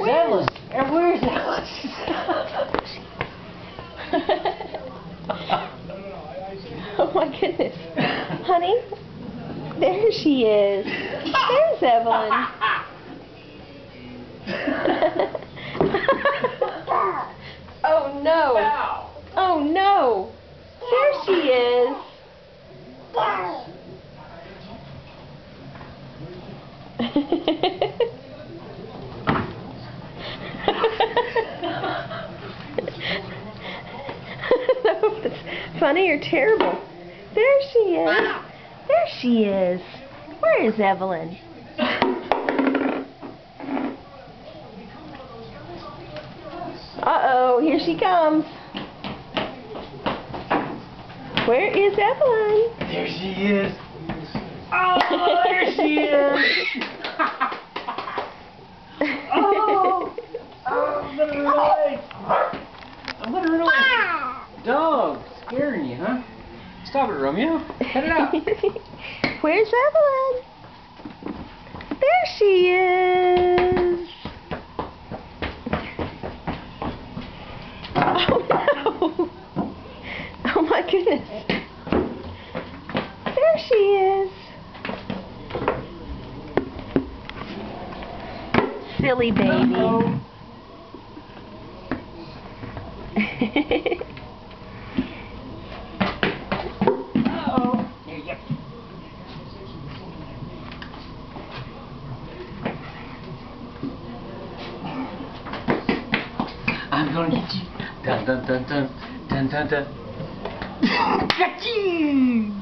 Evelyn? And where's Evelyn? Oh my goodness. Honey, there she is. There's Evelyn. Oh no. Oh no. There she is. That was funny or terrible? There she is. There she is. Where is Evelyn? Uh-oh, here she comes. Where is Evelyn? There she is. Oh, there she is. Oh, I'm gonna run away. I'm gonna run away. Dog, scaring you, huh? Stop it, Romeo. Cut it out. Where's Evelyn? There she is. Oh no. Oh my goodness. There she is. Silly baby. Uh-oh. Here you go. I'm gonna get you. Dun dun dun dun dun dun dun. Got you.